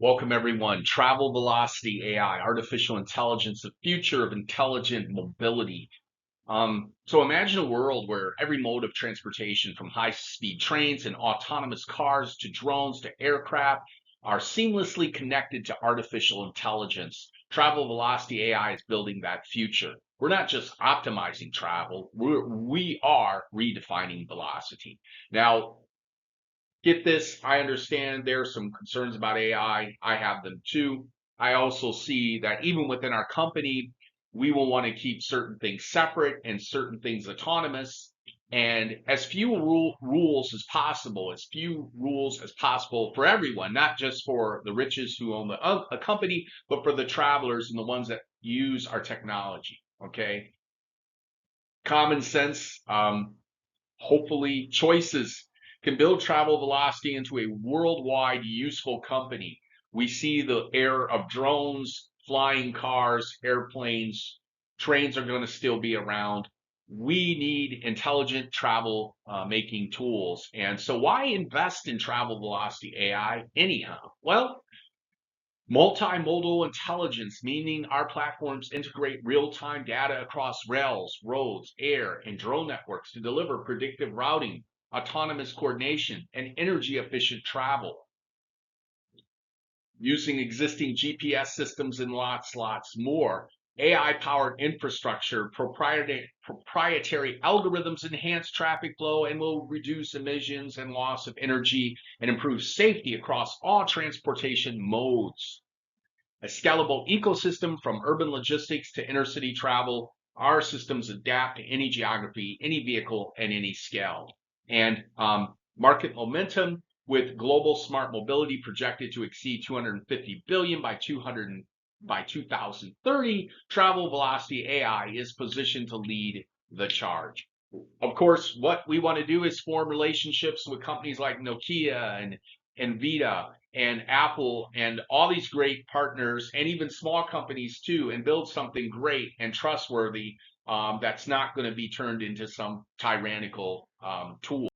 Welcome everyone. Travel Velocity AI, artificial intelligence, the future of intelligent mobility. So imagine a world where every mode of transportation, from high-speed trains and autonomous cars to drones to aircraft, are seamlessly connected to artificial intelligence. Travel Velocity AI is building that future. We're not just optimizing travel, we are redefining velocity. Now, get this, I understand there are some concerns about AI. I have them too. I also see that even within our company, we will want to keep certain things separate and certain things autonomous. And as few rules as possible, as few rules as possible for everyone, not just for the riches who own a company, but for the travelers and the ones that use our technology. Okay. Common sense, hopefully choices can build Travel Velocity into a worldwide useful company. We see the era of drones, flying cars, airplanes, trains are going to still be around. We need intelligent travel making tools. And so why invest in Travel Velocity AI anyhow? Well, multimodal intelligence, meaning our platforms integrate real-time data across rails, roads, air, and drone networks to deliver predictive routing, autonomous coordination, and energy-efficient travel. Using existing GPS systems and lots more, AI-powered infrastructure, proprietary algorithms enhance traffic flow and will reduce emissions and loss of energy and improve safety across all transportation modes. A scalable ecosystem from urban logistics to intercity travel. Our systems adapt to any geography, any vehicle, and any scale. And market momentum with global smart mobility projected to exceed 250 billion by 2030. Travel Velocity AI is positioned to lead the charge. Of course, what we want to do is form relationships with companies like Nokia and Vita and Apple and all these great partners and even small companies too, and build something great and trustworthy that's not going to be turned into some tyrannical tool.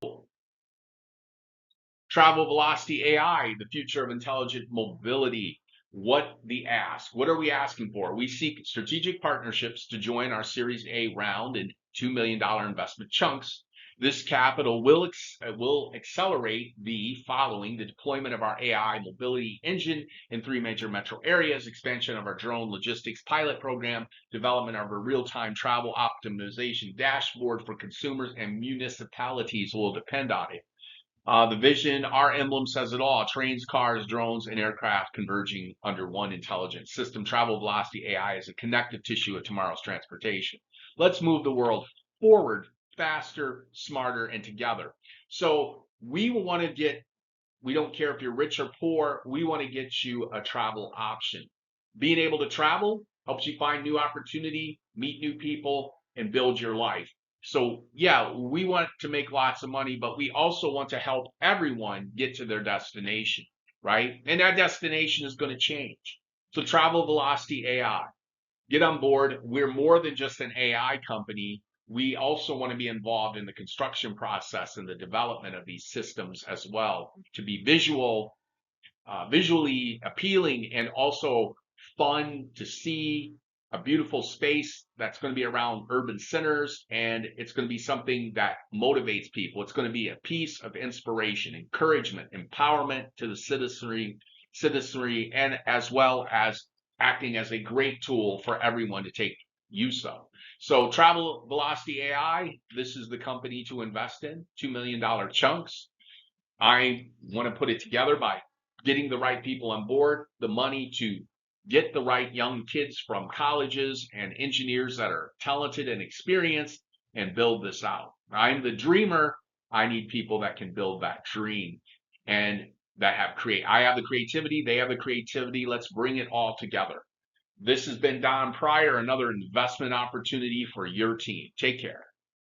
Travel Velocity AI, the future of intelligent mobility. What the ask? What are we asking for? We seek strategic partnerships to join our Series A round in $2 million investment chunks. This capital will accelerate the following: the deployment of our AI mobility engine in 3 major metro areas, expansion of our drone logistics pilot program, development of a real-time travel optimization dashboard for consumers and municipalities will depend on it. The vision, our emblem says it all: trains, cars, drones, and aircraft converging under one intelligent system. Travel Velocity AI is a connective tissue of tomorrow's transportation. Let's move the world forward faster, smarter, and together. So we want to we don't care if you're rich or poor, we want to get you a travel option. Being able to travel helps you find new opportunity, meet new people, and build your life. So yeah, we want to make lots of money, but we also want to help everyone get to their destination, right? And that destination is going to change. So Travel Velocity AI, get on board. We're more than just an AI company. We also want to be involved in the construction process and the development of these systems as well, to be visually appealing and also fun to see, a beautiful space that's going to be around urban centers, and it's going to be something that motivates people. It's going to be a piece of inspiration, encouragement, empowerment to the citizenry, and as well as acting as a great tool for everyone to take use of. So Travel Velocity AI, this is the company to invest in, $2 million chunks. I want to put it together by getting the right people on board, the money to get the right young kids from colleges and engineers that are talented and experienced, and build this out. I'm the dreamer. I need people that can build that dream and that I have the creativity, they have the creativity. Let's bring it all together. This has been Don Pryor, another investment opportunity for your team. Take care.